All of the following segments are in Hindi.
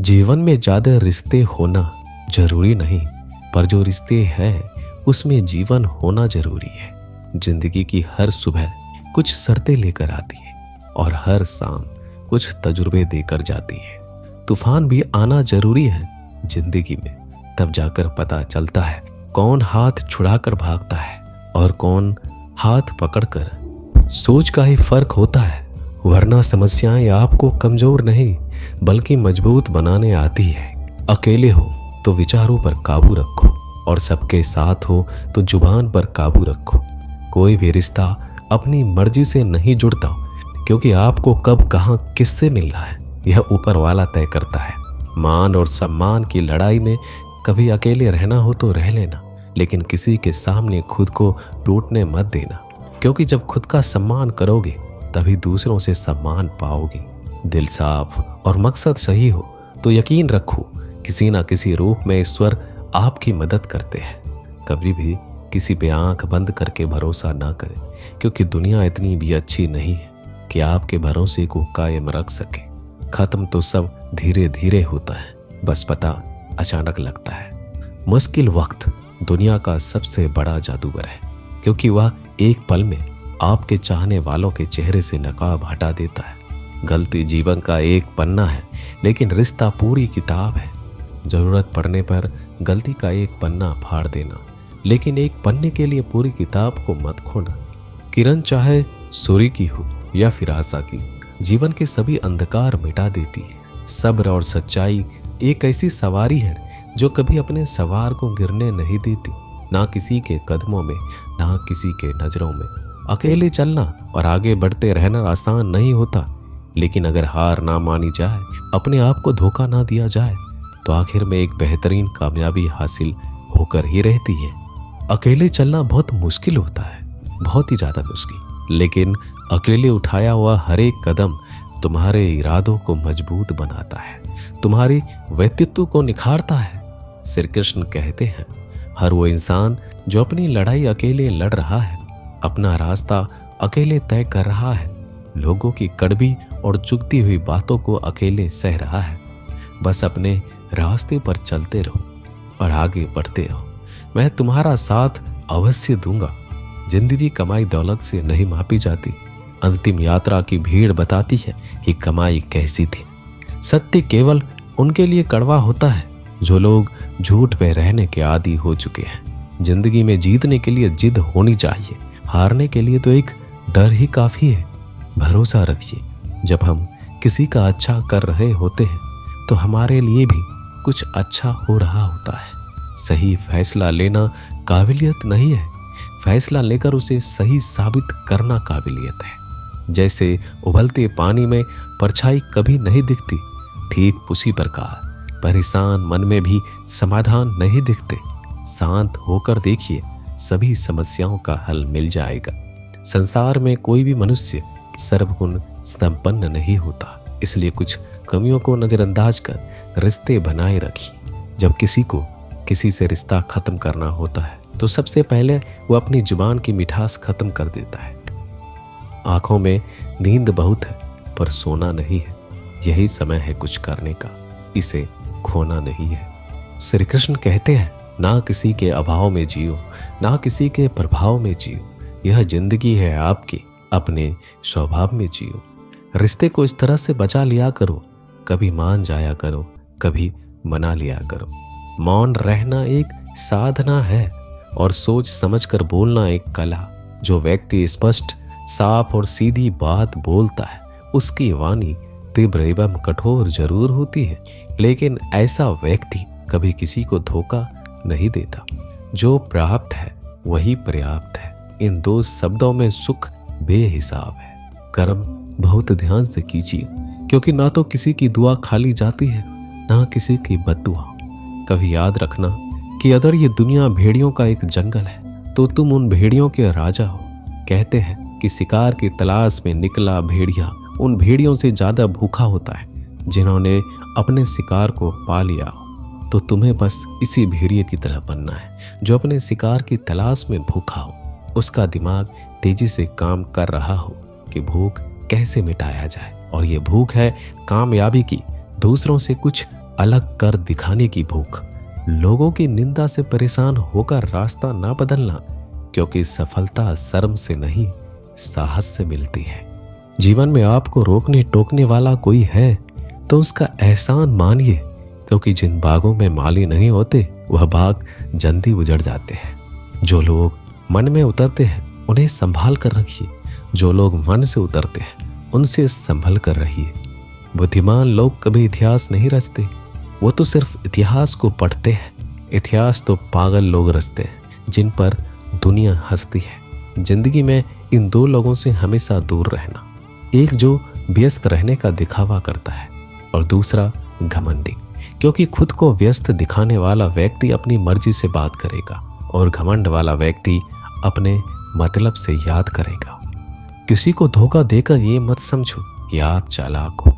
जीवन में ज्यादा रिश्ते होना जरूरी नहीं, पर जो रिश्ते हैं उसमें जीवन होना जरूरी है। जिंदगी की हर सुबह कुछ शर्तें लेकर आती है और हर शाम कुछ तजुर्बे देकर जाती है। तूफान भी आना जरूरी है जिंदगी में, तब जाकर पता चलता है कौन हाथ छुड़ाकर भागता है और कौन हाथ पकड़कर। सोच का ही फर्क होता है, वरना समस्याएं आपको कमजोर नहीं बल्कि मजबूत बनाने आती है। अकेले हो तो विचारों पर काबू रखो और सबके साथ हो तो जुबान पर काबू रखो। कोई भी रिश्ता अपनी मर्जी से नहीं जुड़ता, क्योंकि आपको कब कहाँ किससे मिलना है यह ऊपर वाला तय करता है। मान और सम्मान की लड़ाई में कभी अकेले रहना हो तो रह लेना, लेकिन किसी के सामने खुद को टूटने मत देना, क्योंकि जब खुद का सम्मान करोगे तभी दूसरों से सम्मान पाओगे। दिल साफ और मकसद सही हो तो यकीन रखो किसी ना किसी रूप में ईश्वर आपकी मदद करते हैं। कभी भी किसी पे आंख बंद करके भरोसा ना करें, क्योंकि दुनिया इतनी भी अच्छी नहीं है कि आपके भरोसे को कायम रख सके। खत्म तो सब धीरे धीरे होता है, बस पता अचानक लगता है। मुश्किल वक्त दुनिया का सबसे बड़ा जादूगर है, क्योंकि वह एक पल में आपके चाहने वालों के चेहरे से नकाब हटा देता है। गलती जीवन का एक पन्ना है, लेकिन रिश्ता पूरी किताब है। जरूरत पड़ने पर गलती का एक पन्ना फाड़ देना, लेकिन एक पन्ने के लिए पूरी किताब को मत खोना। किरण चाहे सूर्य की हो या फिर आशा की, जीवन के सभी अंधकार मिटा देती है। सब्र और सच्चाई एक ऐसी सवारी है जो कभी अपने सवार को गिरने नहीं देती, ना किसी के कदमों में ना किसी के नजरों में। अकेले चलना और आगे बढ़ते रहना आसान नहीं होता, लेकिन अगर हार ना मानी जाए, अपने आप को धोखा ना दिया जाए, तो आखिर में एक बेहतरीन कामयाबी हासिल होकर ही रहती है। अकेले चलना बहुत मुश्किल होता है, बहुत ही ज्यादा मुश्किल, लेकिन अकेले उठाया हुआ हर एक कदम तुम्हारे इरादों को मजबूत बनाता है, तुम्हारे व्यक्तित्व को निखारता है। श्री कृष्ण कहते हैं, हर वो इंसान जो अपनी लड़ाई अकेले लड़ रहा है, अपना रास्ता अकेले तय कर रहा है, लोगों की कड़वी और चुगती हुई बातों को अकेले सह रहा है, बस अपने रास्ते पर चलते रहो और आगे बढ़ते रहो। मैं तुम्हारा साथ अवश्य दूंगा। जिंदगी कमाई दौलत से नहीं मापी जाती, अंतिम यात्रा की भीड़ बताती है कि कमाई कैसी थी। सत्य केवल उनके लिए कड़वा होता है जो लोग झूठ पे रहने के आदी हो चुके हैं। जिंदगी में जीतने के लिए जिद होनी चाहिए, हारने के लिए तो एक डर ही काफी है। भरोसा रखिए, जब हम किसी का अच्छा कर रहे होते हैं तो हमारे लिए भी कुछ अच्छा हो रहा होता है। सही फैसला लेना काबिलियत नहीं है, फैसला लेकर उसे सही साबित करना काबिलियत है। जैसे उबलते पानी में परछाई कभी नहीं दिखती, ठीक उसी प्रकार परेशान मन में भी समाधान नहीं दिखते। शांत होकर देखिए, सभी समस्याओं का हल मिल जाएगा। संसार में कोई भी मनुष्य सर्वगुण संपन्न नहीं होता, इसलिए कुछ कमियों को नजरअंदाज कर रिश्ते बनाए रखिए। जब किसी को किसी से रिश्ता खत्म करना होता है तो सबसे पहले वो अपनी जुबान की मिठास खत्म कर देता है। आंखों में नींद बहुत है पर सोना नहीं है, यही समय है कुछ करने का, इसे खोना नहीं है। श्री कृष्ण कहते हैं, ना किसी के अभाव में जियो, ना किसी के प्रभाव में जियो। यह जिंदगी है आपकी, अपने स्वभाव में जियो। रिश्ते को इस तरह से बचा लिया करो, कभी मान जाया करो, कभी मना लिया करो। मौन रहना एक साधना है और सोच समझकर बोलना एक कला। जो व्यक्ति स्पष्ट, साफ और सीधी बात बोलता है, उसकी वाणी तीव्र एवं कठोर जरूर होती है, लेकिन ऐसा व्यक्ति कभी किसी को धोखा नहीं देता। जो प्राप्त है वही पर्याप्त है। इन दो शब्दों में सुख बेहिसाब है। कर्म बहुत ध्यान से कीजिए, क्योंकि ना तो किसी की दुआ खाली जाती है, ना किसी की बद्दुआ। कभी याद रखना कि अगर ये दुनिया भेड़ियों का एक जंगल है तो तुम उन भेड़ियों के राजा हो। कहते हैं कि शिकार की तलाश में निकला भेड़िया उन भेड़ियों से ज्यादा भूखा होता है जिन्होंने अपने शिकार को पा लिया हो। तो तुम्हें बस इसी भेड़िए की तरह बनना है जो अपने शिकार की तलाश में भूखा हो। उसका दिमाग तेजी से काम कर रहा हो कि भूख कैसे मिटाया जाए, और ये भूख है कामयाबी की, दूसरों से कुछ अलग कर दिखाने की भूख, लोगों की निंदा से परेशान होकर रास्ता ना बदलना, क्योंकि सफलता शर्म से नहीं साहस से मिलती है। जीवन में आपको रोकने टोकने वाला कोई है तो उसका एहसान मानिए, क्योंकि जिन बागों में माली नहीं होते वह बाग जल्दी उजड़ जाते हैं। जो लोग मन में उतरते हैं उन्हें संभाल कर रखिए, जो लोग मन से उतरते हैं उनसे संभल कर रहिए। बुद्धिमान लोग कभी इतिहास नहीं रचते, वो तो सिर्फ इतिहास को पढ़ते हैं। इतिहास तो पागल लोग रचते हैं जिन पर दुनिया हंसती है। जिंदगी में इन दो लोगों से हमेशा दूर रहना, एक जो व्यस्त रहने का दिखावा करता है और दूसरा घमंडी, क्योंकि खुद को व्यस्त दिखाने वाला व्यक्ति अपनी मर्जी से बात करेगा और घमंड वाला व्यक्ति अपने मतलब से याद करेगा। किसी को धोखा देकर ये मत समझो कि आप चालाक हो,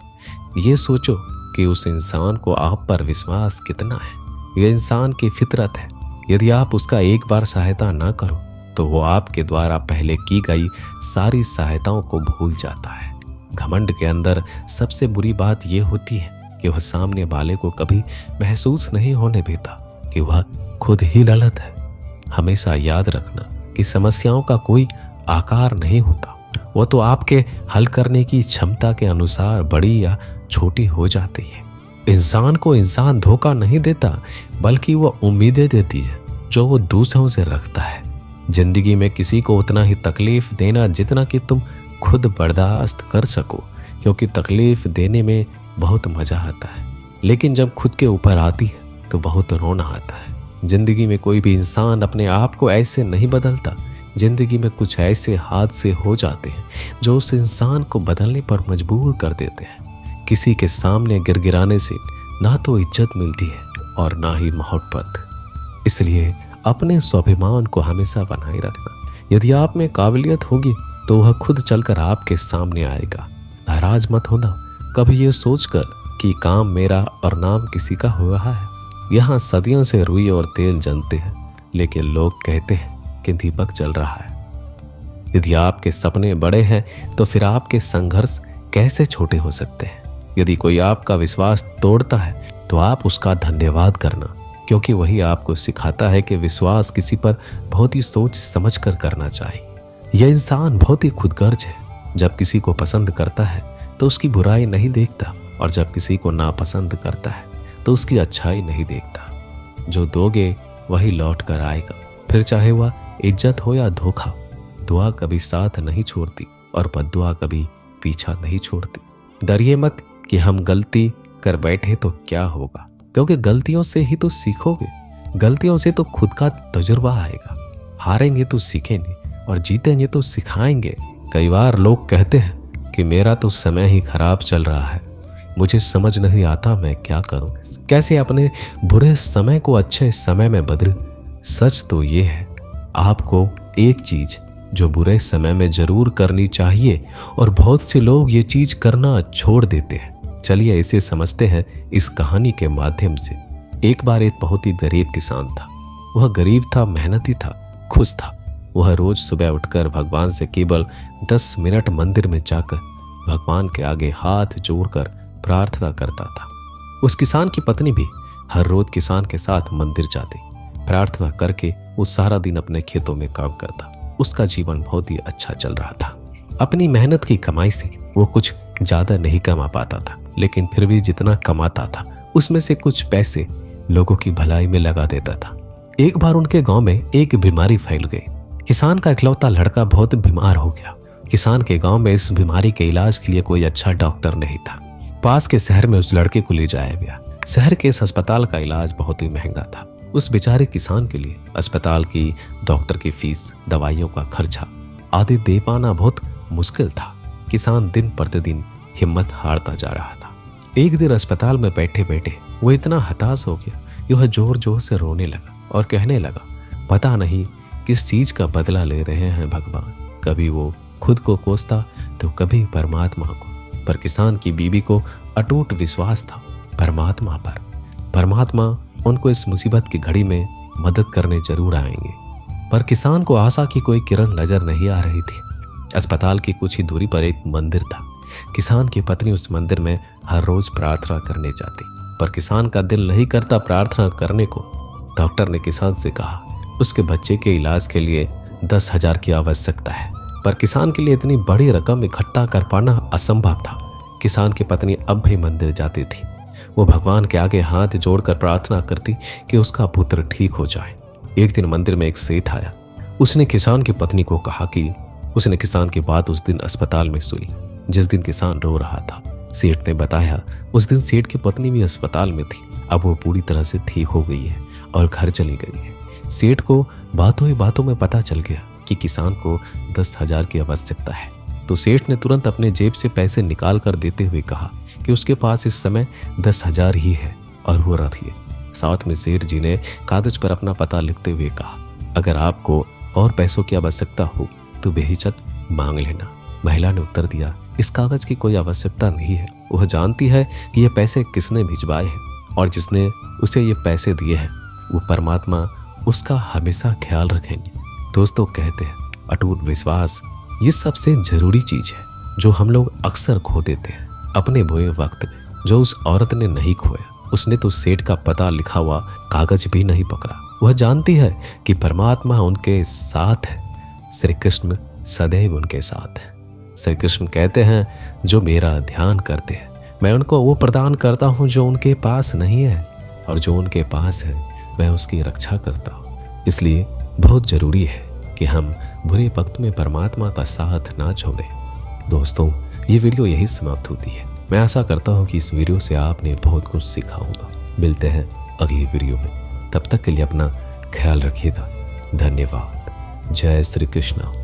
ये सोचो कि उस इंसान को आप पर विश्वास कितना है। यह इंसान की फितरत है, यदि आप उसका एक बार सहायता ना करो तो वो आपके द्वारा पहले की गई सारी सहायताओं को भूल जाता है। घमंड के अंदर सबसे बुरी बात यह होती है कि वह सामने वाले को कभी महसूस नहीं होने देता कि वह खुद ही गलत है। हमेशा याद रखना कि समस्याओं का कोई आकार नहीं होता, वो तो आपके हल करने की क्षमता के अनुसार बड़ी या छोटी हो जाती है। इंसान को इंसान धोखा नहीं देता, बल्कि वह उम्मीदें देती है जो वो दूसरों से रखता है। जिंदगी में किसी को उतना ही तकलीफ देना जितना कि तुम खुद बर्दाश्त कर सको, क्योंकि तकलीफ देने में बहुत मजा आता है, लेकिन जब खुद के ऊपर आती है तो बहुत रोना आता है। जिंदगी में कोई भी इंसान अपने आप को ऐसे नहीं बदलता। जिंदगी में कुछ ऐसे हादसे हो जाते हैं जो उस इंसान को बदलने पर मजबूर कर देते हैं। किसी के सामने गिड़गिड़ाने से ना तो इज्जत मिलती है और ना ही मोहब्बत। इसलिए अपने स्वाभिमान को हमेशा बनाए रखना। यदि आप में काबिलियत होगी तो वह खुद चलकर आपके सामने आएगा। नाराज मत होना कभी ये सोचकर कि काम मेरा और नाम किसी का हो रहा है। यहाँ सदियों से रुई और तेल जलते हैं, लेकिन लोग कहते हैं कि दीपक जल रहा है। यदि आपके सपने बड़े हैं तो फिर आपके संघर्ष कैसे छोटे हो सकते हैं। यदि कोई आपका विश्वास तोड़ता है तो आप उसका धन्यवाद करना, क्योंकि वही आपको सिखाता है कि विश्वास किसी पर बहुत ही सोच समझ कर करना चाहिए। यह इंसान बहुत ही खुदगर्ज है। जब किसी को पसंद करता है तो उसकी बुराई नहीं देखता, और जब किसी को नापसंद करता है तो उसकी अच्छाई नहीं देखता। जो दोगे वही लौट कर आएगा, फिर चाहे वह इज्जत हो या धोखा। दुआ कभी साथ नहीं छोड़ती और बद्दुआ कभी पीछा नहीं छोड़ती। डरिए मत कि हम गलती कर बैठे तो क्या होगा, क्योंकि गलतियों से ही तो सीखोगे। गलतियों से तो खुद का तजुर्बा आएगा। हारेंगे तो सीखेंगे और जीतेंगे तो सिखाएंगे। कई बार लोग कहते हैं कि मेरा तो समय ही खराब चल रहा है, मुझे समझ नहीं आता मैं क्या करूं, कैसे अपने बुरे समय को अच्छे समय में बदलूं। सच तो ये है, आपको एक चीज जो बुरे समय में जरूर करनी चाहिए और बहुत से लोग ये चीज करना छोड़ देते हैं। चलिए इसे समझते हैं इस कहानी के माध्यम से। एक बार एक बहुत ही गरीब किसान था। वह गरीब था, मेहनती था, खुश था। वह रोज सुबह उठकर भगवान से केवल 10 मिनट मंदिर में जाकर भगवान के आगे हाथ जोड़कर प्रार्थना करता था। उस किसान की पत्नी भी हर रोज किसान के साथ मंदिर जाती। प्रार्थना करके वो सारा दिन अपने खेतों में काम करता। उसका जीवन बहुत ही अच्छा चल रहा था। अपनी मेहनत की कमाई से वो कुछ ज्यादा नहीं कमा पाता था, लेकिन फिर भी जितना कमाता था उसमें से कुछ पैसे लोगों की भलाई में लगा देता था। एक बार उनके गांव में एक बीमारी फैल गई। किसान का इकलौता लड़का बहुत बीमार हो गया। किसान के गांव में इस बीमारी के इलाज के लिए कोई अच्छा डॉक्टर नहीं था। पास के शहर में उस लड़के को ले जाया गया। शहर के इस अस्पताल का इलाज बहुत ही महंगा था। उस बेचारे किसान के लिए अस्पताल की, डॉक्टर की फीस, दवाइयों का खर्चा आदि दे पाना बहुत मुश्किल था। किसान दिन प्रतिदिन हिम्मत हारता जा रहा था। एक दिन अस्पताल में बैठे बैठे वो इतना हताश हो गया कि वह जोर जोर से रोने लगा और कहने लगा, पता नहीं किस चीज का बदला ले रहे हैं भगवान। कभी वो खुद को कोसता तो कभी परमात्मा को। पर किसान की बीवी को अटूट विश्वास था परमात्मा पर। परमात्मा उनको इस मुसीबत की घड़ी में मदद करने जरूर आएंगे। पर किसान को आशा की कोई किरण नजर नहीं आ रही थी। अस्पताल की कुछ ही दूरी पर एक मंदिर था। किसान की पत्नी उस मंदिर में हर रोज प्रार्थना करने जाती। पर किसान का दिल नहीं करता प्रार्थना करने को। डॉक्टर ने किसान से कहा उसके बच्चे के इलाज के लिए 10,000 की आवश्यकता है, पर किसान के लिए इतनी बड़ी रकम इकट्ठा कर पाना असंभव था। किसान की पत्नी अब भी मंदिर जाती थी। वो भगवान के आगे हाथ जोड़कर प्रार्थना करती कि उसका पुत्र ठीक हो जाए। एक दिन मंदिर में एक सेठ आया। उसने किसान की पत्नी को कहा कि उसने किसान की बात उस दिन अस्पताल में सुनी जिस दिन किसान रो रहा था। सेठ ने बताया उस दिन सेठ की पत्नी भी अस्पताल में थी। अब वो पूरी तरह से ठीक हो गई है और घर चली गई है। सेठ को बातों ही बातों में पता चल गया कि किसान को 10,000 की आवश्यकता है, तो सेठ ने तुरंत अपने जेब से पैसे निकाल कर देते हुए कहा कि उसके पास इस समय 10,000 ही है और वो रखिए। साथ में सेठ जी ने कागज पर अपना पता लिखते हुए कहा अगर आपको और पैसों की आवश्यकता हो तो बेहिचक मांग लेना। महिला ने उत्तर दिया इस कागज की कोई आवश्यकता नहीं है। वह जानती है कि ये पैसे किसने भिजवाए हैं और जिसने उसे ये पैसे दिए हैं वो परमात्मा उसका हमेशा ख्याल रखेंगे। दोस्तों कहते हैं अटूट विश्वास ये सबसे जरूरी चीज है जो हम लोग अक्सर खो देते हैं अपने बुरे वक्त में। जो उस औरत ने नहीं खोया, उसने तो सेठ का पता लिखा हुआ कागज भी नहीं पकड़ा। वह जानती है कि परमात्मा उनके साथ है। श्री कृष्ण सदैव उनके साथ है। श्री कृष्ण कहते हैं जो मेरा ध्यान करते हैं मैं उनको वो प्रदान करता हूँ जो उनके पास नहीं है, और जो उनके पास है मैं उसकी रक्षा करता हूँ। इसलिए बहुत जरूरी है कि हम बुरे वक्त में परमात्मा का साथ ना छोड़ें। दोस्तों ये वीडियो यही समाप्त होती है। मैं आशा करता हूँ कि इस वीडियो से आपने बहुत कुछ सीखा होगा। मिलते हैं अगली वीडियो में, तब तक के लिए अपना ख्याल रखिएगा। धन्यवाद। जय श्री कृष्ण।